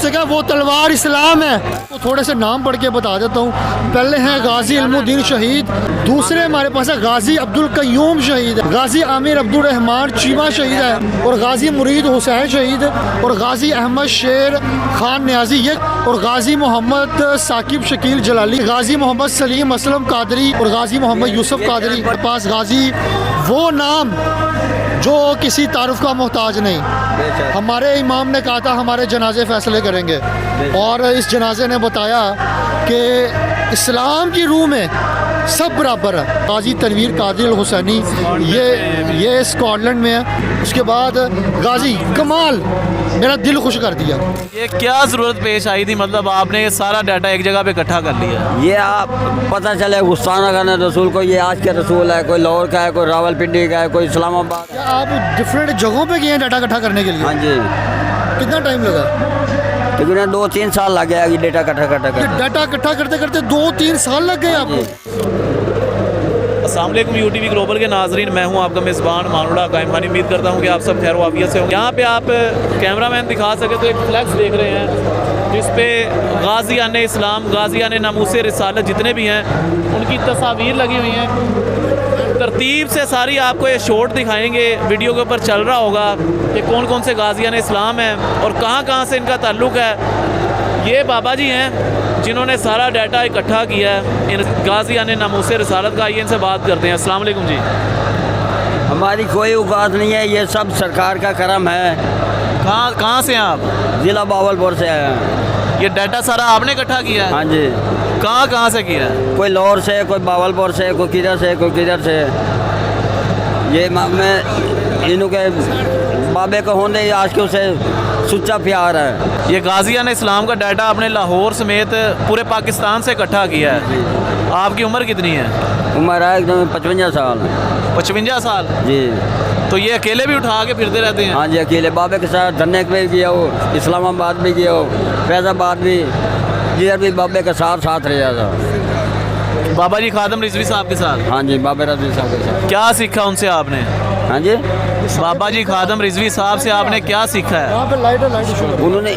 सका वो तलवार इस्लाम है। तो थोड़े से नाम पढ़ के बता देता हूँ। पहले हैं गाजी इल्मुद्दीन शहीद, दूसरे हमारे पास है गाजी अब्दुल कयूम शहीद, गाजी आमिर अब्दुल रहमान चीमा शहीद है, और गाजी मुरीद हुसैन शहीद, और गाजी अहमद शेर खान न्याजी ये, और गाजी मोहम्मद साकिब शकील जलाली, गाजी मोहम्मद सलीम असलम कादरी, और गाजी मोहम्मद यूसुफ कादरी। हमारे पास गाजी वो नाम जो किसी तारुफ का मोहताज नहीं। हमारे इमाम ने कहा था हमारे जनाजे फैसले करेंगे, और इस जनाजे ने बताया कि इस्लाम की रूह में सब बराबर है। गाजी तनवीर कादिर हुसैनी ये स्कॉटलैंड में है। उसके बाद गाजी कमाल, मेरा दिल खुश कर दिया। ये क्या ज़रूरत पेश आई थी, मतलब आपने ये सारा डाटा एक जगह पे इकट्ठा कर लिया? ये आप पता चले गुस्ताना खान रसूल को, ये आज के रसूल है, कोई लाहौर का है, कोई रावलपिंडी का है, कोई इस्लामाबाद। क्या आप डिफरेंट जगहों पे गए हैं डाटा इकट्ठा करने के लिए? हाँ जी। कितना टाइम लगा? लेकिन 2-3 साल लग गया ये डेटा इकट्ठा डाटा इकट्ठा करते करते 2-3 साल लग गए आपको? अस्सलाम वालेकुम यूटीवी ग्लोबल के नाजरीन, मैं हूं आपका मेज़बान मानुड़ा कायम खानी। उम्मीद करता हूं कि आप सब खैर वाफियत से होंगे। यहाँ पे आप कैमरामैन दिखा सके तो एक फ्लैक्स देख रहे हैं जिस पे गाज़ियान इस्लाम, गाज़ियान नामूसे रिसालत जितने भी हैं उनकी तस्वीर लगी हुई हैं। तरतीब से सारी आपको ये शॉट दिखाएंगे, वीडियो के ऊपर चल रहा होगा कि कौन कौन से गाज़ियान इस्लाम हैं और कहाँ कहाँ से इनका ताल्लुक़ है। ये बाबा जी हैं जिन्होंने सारा डाटा इकट्ठा किया है इन गाज़ियान नामूसे रिसालत का। आइए इनसे बात करते हैं। अस्सलाम वालेकुम जी। हमारी कोई औकात नहीं है, ये सब सरकार का करम है। कहाँ से हैं आप? ज़िला बावलपुर से आए हैं। ये डाटा सारा आपने इकट्ठा किया है? हाँ जी। कहाँ से किया है? कोई लाहौर से, कोई बावलपुर से, कोई किधर से, कोई किधर से। ये मैं इन्हों के बाबे को होने आज के उसे सुच्चा प्यार है। ये गाज़ियान इस्लाम का डाटा आपने लाहौर समेत पूरे पाकिस्तान से इकट्ठा किया है। आपकी उम्र कितनी है? उम्र है एकदम 55 साल। 55 साल जी। तो ये अकेले भी उठा के फिरते रहते हैं? हाँ जी, अकेले बाबे के साथ धरने पे भी गया हो, इस्लामाबाद भी गया हो, फैज़ाबाद भी, जिधर भी बाबे के साथ रहा था। बाबा जी खादम रिजवी साहब के साथ? हाँ जी, बाबा रिजवी साहब के साथ। क्या सीखा उनसे आपने? हाँ जी, बाबा जी खादम रिजवी साहब से आपने क्या सीखा है? उन्होंने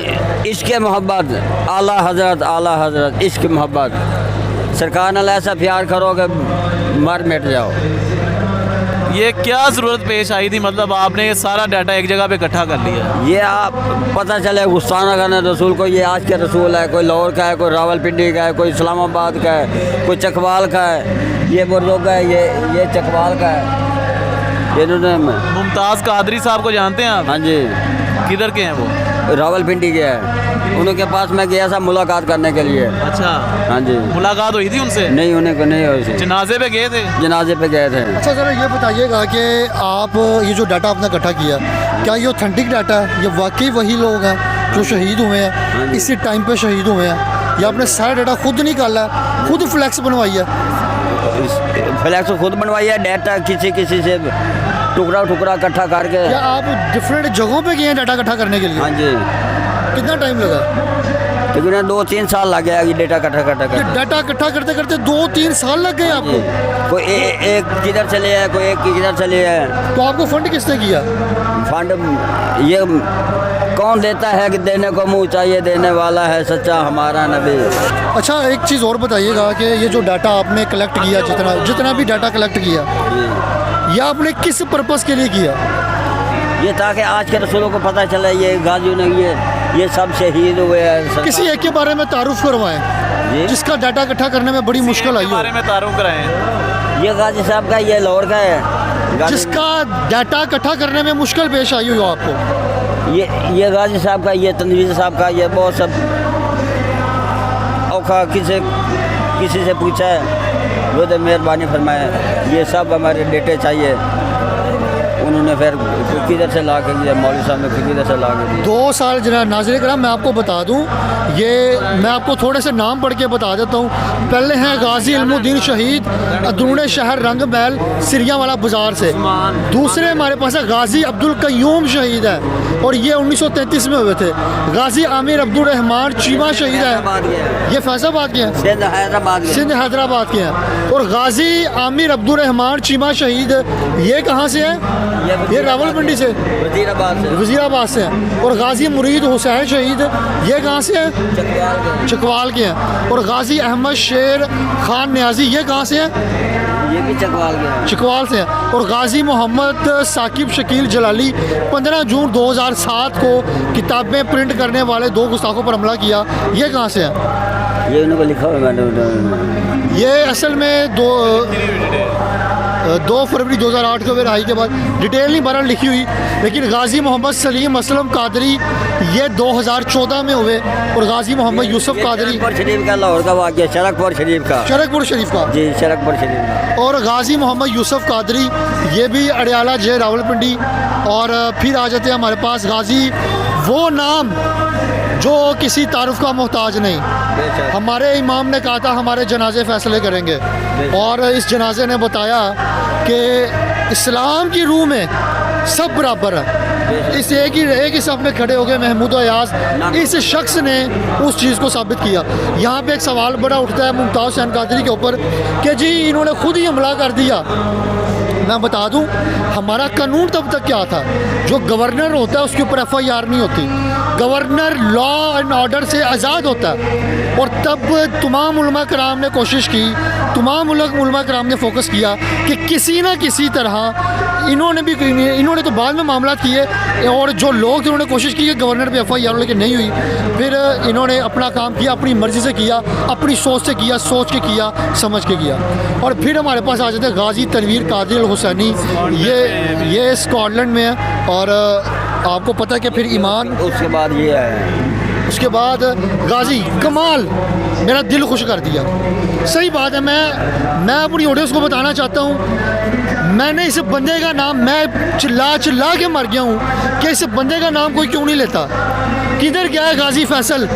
इश्क मोहब्बत, आला हजरत इश्क मोहब्बत, सरकार नाल ऐसा प्यार करो कि मर मिट जाओ। ये क्या ज़रूरत पेश आई थी, मतलब आपने ये सारा डाटा एक जगह पे इकट्ठा कर लिया? ये आप पता चले गुस्ताना खान रसूल को, ये आज के रसूल है, कोई लाहौर का है, कोई रावलपिंडी का है, कोई इस्लामाबाद का है, कोई चकवाल का है, ये बुर्दोग है, ये चकवाल का है। इन्होंने मुमताज़ कादरी साहब को जानते हैं आप? हाँ जी। किधर के हैं वो? रावलपिंडी के हैं। उनके पास मैं गया था मुलाकात करने के लिए। अच्छा। हाँ जी। मुलाकात हुई थी उनसे? नहीं, उन्हें को नहीं हुई। जनाजे पे गए थे? जनाजे पे गए थे। अच्छा ज़रा ये बताइएगा कि आप ये जो डाटा आपने इकट्ठा किया, क्या ये ऑथेंटिक डाटा है? ये वाकई वही लोग हैं जो शहीद हुए हैं, इसी टाइम पे शहीद हुए हैं, या आपने सारा डाटा खुद निकाला है, खुद फ्लैक्स बनवाई है? फ्लैक्स खुद बनवाई है, डाटा किसी से टुकड़ा इकट्ठा करके। क्या आप डिफरेंट जगहों पे गए हैं डाटा इकट्ठा करने के लिए? हाँ जी। कितना टाइम लगा? लेकिन 2-3 साल लग गया ये डेटा इकट्ठा डाटा इकट्ठा करते करते 2-3 साल लग गए आपको? कोई एक किधर चले है, कोई एक किधर चले है। तो आपको फंड किसने किया? फंड ये कौन देता है कि देने को मुँह चाहिए, देने वाला है सच्चा हमारा नबी। अच्छा एक चीज़ और बताइएगा कि ये जो डाटा आपने कलेक्ट किया, जितना भी डाटा कलेक्ट किया, यह आपने किस पर्पज़ के लिए किया? ये ताकि आज के रसूलों को पता चले ये गाजियों ने ये सब शहीद हुए हैं। किसी एक के बारे में तारुफ करवाएं जिसका डाटा इकट्ठा करने में बड़ी मुश्किल आई हो। बारे में तारुफ कराएं। ये गाजी साहब का, ये लाहौर का है, जिसका डाटा इकट्ठा करने में मुश्किल पेश आई हो आपको। ये गाजी साहब का, ये तनवीर साहब का, ये बहुत सब औखा किसी से पूछा है, वो तो मेहरबानी फरमाया, ये सब हमारे डेटे चाहिए। उन्होंने फिर किधर से ला के दिया, मौलवी साहब ने किधर से ला के दिया। 2 साल जनाब नाज़रीन कराम, मैं आपको बता दूं, ये मैं आपको थोड़े से नाम पढ़ के बता देता हूँ। पहले हैं गाजी इल्मुद्दीन शहीद, अंदरूने शहर रंग महल सिरिया वाला बाज़ार से। दूसरे हमारे पास है गाजी अब्दुल कयूम शहीद है, और ये 1933 में हुए थे। गाजी आमिर अब्दुल रहमान चीमा शहीद है, ये फैज़ाबाद के हैं, सिंध हैदराबाद के हैं। और गाजी आमिर अब्दुल रहमान चीमा शहीद ये कहाँ से है? ये रावलपिंडी से? वजीराबाद से। वजीराबाद से हैं। और गाजी मुरीद हुसैन शहीद ये कहाँ से हैं? चकवाल के। चकवाल के हैं। और गाजी अहमद शेर खान न्याजी ये कहाँ से हैं? ये भी चकवाल के हैं। चकवाल से हैं। और गाजी मोहम्मद साकिब शकील जलाली 15 जून 2007 को किताबें प्रिंट करने वाले 2 गुस्ताखों पर हमला किया, ये कहाँ से हैं? ये उन्होंने लिखा हुआ है मैंने। ये असल में 2 फरवरी 2008 को रिहाई के बाद डिटेल नहीं बहरहाल लिखी हुई, लेकिन गाजी मोहम्मद सलीम असलम कादरी ये 2014 में हुए। और गाजी मोहम्मद यूसुफ कादरी शरकपुर शरीफ का, लाहौर का वाक़या, शरकपुर शरीफ का। शरकपुर शरीफ का। जी, शरकपुर शरीफ का। और गाजी मोहम्मद यूसुफ कादरी ये भी अड़याला जे रावलपिंडी। और फिर आ जाते हैं हमारे पास गाजी वो नाम जो किसी तारुफ का मोहताज नहीं। बेशक। हमारे इमाम ने कहा था हमारे जनाजे फैसले करेंगे, और इस जनाजे ने बताया कि इस्लाम की रूह में सब बराबर है। इस एक ही सब में खड़े हो गए महमूद अयाज। इस शख्स ने उस चीज़ को साबित किया। यहाँ पे एक सवाल बड़ा उठता है मुमताज़ हुसैन कादरी के ऊपर कि जी इन्होंने खुद ही हमला कर दिया। मैं बता दूं हमारा कानून तब तक क्या था, जो गवर्नर होता है उसके ऊपर FIR नहीं होती। गवर्नर लॉ एंड ऑर्डर से आज़ाद होता है। और तब तमाम उलमा कराम ने कोशिश की, तमाम उलमा कराम ने फोकस किया कि किसी ना किसी तरह इन्होंने तो बाद में मामला किए, और जो लोग थे उन्होंने कोशिश की कि गवर्नर पे FIR, लेकिन नहीं हुई। फिर इन्होंने अपना काम किया, अपनी मर्ज़ी से किया, अपनी सोच से किया, सोच के किया, समझ के किया। और फिर हमारे पास आ जाते हैं गाजी तनवीर कादिर अल हुसैनी। ये स्कॉटलैंड में है। और आपको पता है कि फिर ईमान, उसके बाद ये है, उसके बाद गाजी कमाल, मेरा दिल खुश कर दिया। सही बात है। मैं अपनी ऑडियंस को बताना चाहता हूँ, मैंने इस बंदे का नाम, मैं चिल्ला के मर गया हूँ कि इस बंदे का नाम कोई क्यों नहीं लेता। किधर गया है गाजी फैसल?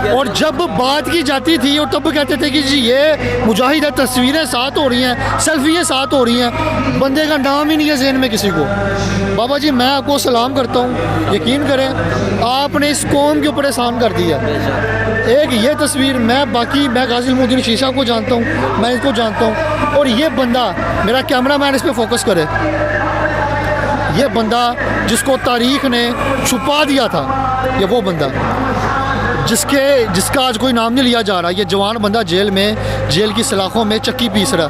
और जब बात की जाती थी और तब कहते थे कि जी ये मुजाहिद है, तस्वीरें साथ हो रही हैं, सेल्फियाँ साथ हो रही हैं, बंदे का नाम ही नहीं है ज़हन में किसी को। बाबा जी मैं आपको सलाम करता हूँ, यकीन करें आपने इस कौम के ऊपर एहसान कर दिया। एक ये तस्वीर, मैं गाजी इल्मुद्दीन शीशा को जानता हूँ, मैं इसको जानता हूँ। और ये बंदा, मेरा कैमरामैन इस पर फोकस करे, ये बंदा जिसको तारीख़ ने छुपा दिया था, ये वो बंदा जिसका आज कोई नाम नहीं लिया जा रहा। ये जवान बंदा जेल की सलाखों में चक्की पीस रहा,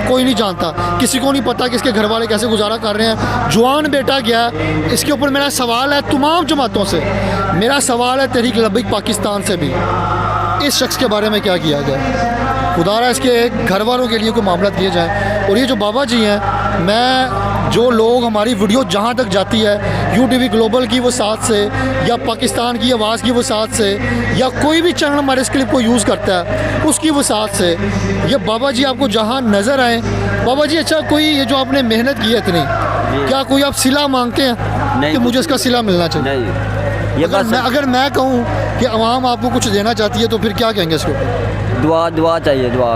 कोई नहीं जानता, किसी को नहीं पता कि इसके घर वाले कैसे गुजारा कर रहे हैं। जवान बेटा गया। इसके ऊपर मेरा सवाल है तमाम जमातों से, मेरा सवाल है तहरीक लब्बैक पाकिस्तान से भी, इस शख्स के बारे में क्या किया गया? खुदारा इसके घर वालों के लिए कोई मामला किए जाए। और ये जो बाबा जी हैं, मैं जो लोग हमारी वीडियो जहाँ तक जाती है, UTV ग्लोबल की वो साथ से, या पाकिस्तान की आवाज़ की वो साथ से, या कोई भी चैनल हमारे इस क्लिप को यूज़ करता है उसकी वो साथ से, ये बाबा जी आपको जहाँ नज़र आए, बाबा जी अच्छा कोई ये जो आपने मेहनत की है इतनी, क्या कोई आप सिला मांगते हैं नहीं, कि मुझे इसका सिला मिलना चाहिए? नहीं। ये बस अगर मैं कहूँ कि अवाम आपको कुछ देना चाहती है तो फिर क्या कहेंगे इसको? दुआ चाहिए, दुआ।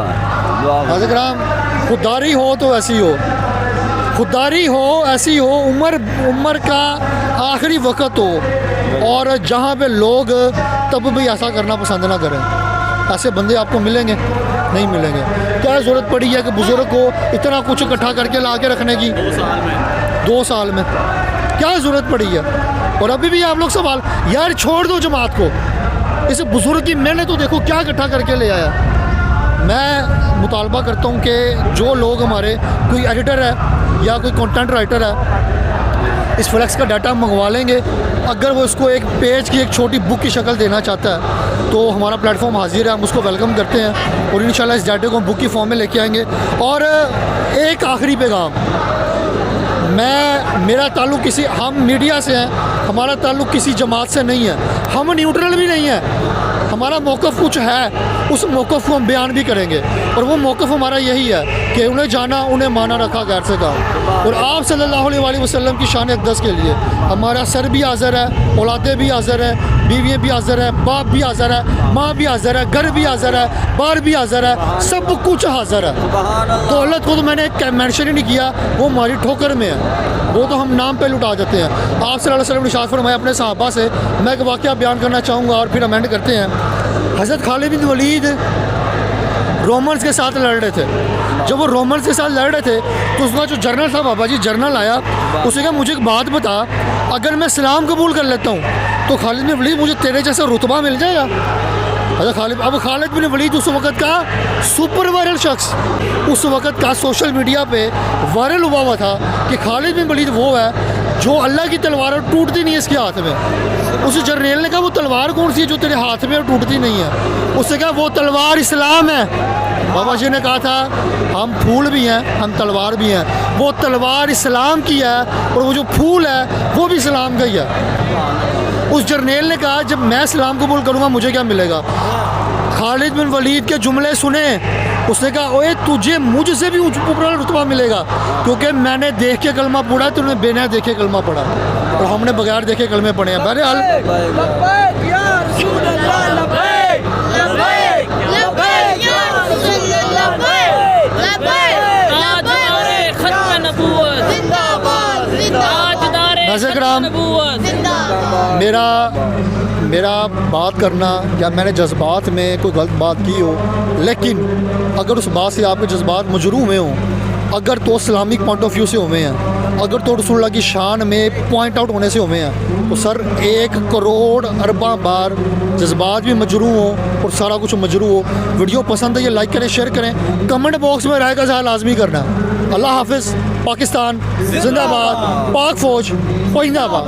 हज़रत खुदारी हो तो ऐसी हो, खुदारी हो ऐसी हो, उम्र का आखिरी वक्त हो, और जहाँ पे लोग तब भी ऐसा करना पसंद ना करें। ऐसे बंदे आपको मिलेंगे? नहीं मिलेंगे। क्या ज़रूरत पड़ी है कि बुज़ुर्ग को इतना कुछ इकट्ठा करके ला के रखने की? 2 साल में क्या ज़रूरत पड़ी है? और अभी भी आप लोग सवाल, यार छोड़ दो जमात को, इस बुज़ुर्ग की मेहनत तो देखो क्या इकट्ठा करके ले आया। मैं मुतालबा करता हूँ कि जो लोग हमारे, कोई एडिटर है या कोई कंटेंट राइटर है, इस फ्लैक्स का डाटा मंगवा लेंगे। अगर वो इसको एक पेज की एक छोटी बुक की शक्ल देना चाहता है तो हमारा प्लेटफॉर्म हाजिर है, हम उसको वेलकम करते हैं। और इंशाल्लाह इस डाटे को हम बुक की फॉर्म में लेके आएंगे। और एक आखिरी पैगाम, मेरा ताल्लुक़ हम मीडिया से हैं, हमारा ताल्लुक़ किसी जमात से नहीं है, हम न्यूट्रल भी नहीं है, हमारा मौक़िफ़ कुछ है, उस मौक़िफ़ को हम बयान भी करेंगे। और वो मौक़िफ़ हमारा यही है कि उन्हें जाना, उन्हें माना, रखा गैर से कहा। और आप सल्लल्लाहु अलैहि वसल्लम की शान अक़दस के लिए हमारा सर भी हाज़िर है, औलादे भी हाज़िर है, बीवियाँ भी हाज़िर है, बाप भी हाज़िर है, माँ भी हाज़िर है, घर भी हाज़िर है, बार भी हाज़िर है, सब कुछ हाज़िर है। दौलत को तो मैंने मेंशन ही नहीं किया, वो हमारी ठोकर में है, वो तो हम नाम पे लुटा देते हैं। आप सल्लल्लाहु अलैहि वसल्लम ने इरशाद फरमाया अपने सहाबा से, मैं एक वाक़या बयान करना चाहूँगा और फिर अमेंड करते हैं। हज़रत खालिद बिन वलीद रोमन्स के साथ लड़ रहे थे। जब वो रोमन के साथ लड़ रहे थे तो उसका जो जनरल था, बाबा जी जनरल आया, उसने कहा मुझे एक बात बता, अगर मैं इस्लाम कबूल कर लेता हूँ तो खालिद बिन वलीद मुझे तेरे जैसा रुतबा मिल जाएगा। अच्छा खालिद बिन वलीद उस वक़्त का सुपर वायरल शख्स, उस वक़्त का सोशल मीडिया पे वायरल हुआ था कि खालिद बिन वलीद वो है जो अल्लाह की तलवार और टूटती नहीं है इसके हाथ में। उस जर्नैल ने कहा वो तलवार कौन सी है जो तेरे हाथ में और टूटती नहीं है? उसने कहा वो तलवार इस्लाम है। बाबा जी ने कहा था हम फूल भी हैं, हम तलवार भी हैं, वो तलवार इस्लाम की है और वो जो फूल है वो भी इस्लाम का ही है। उस जर्नैल ने कहा जब मैं इस्लाम कबूल करूँगा मुझे क्या मिलेगा? खालिद बिन वलीद के जुमले सुने, उसने कहा ओए तुझे मुझसे भी ऊपर रुतबा मिलेगा, क्योंकि मैंने देख के कलमा पढ़ा, तूने बिना देखे कलमा पढ़ा और हमने बगैर देखे कलमे पढ़े हैं। बहरहाल नाज़रीन किराम, मेरा बात करना या मैंने जज्बात में कोई गलत बात की हो, लेकिन अगर उस बात से आपके जज्बात मजरूह में हों, अगर तो इस्लामिक पॉइंट ऑफ व्यू से हुए हैं, अगर तो रसूलुल्लाह की शान में पॉइंट आउट होने से हुए हैं, तो सर 1 करोड़ अरबा बार जज्बात भी मजरूह हो और सारा कुछ मजरूह हो। वीडियो पसंद है ये लाइक करें, शेयर करें, कमेंट बॉक्स में राय का इज़हार लाजमी करना। अल्लाह हाफिज़। पाकिस्तान जिंदाबाद, पाक फौज जिंदाबाद।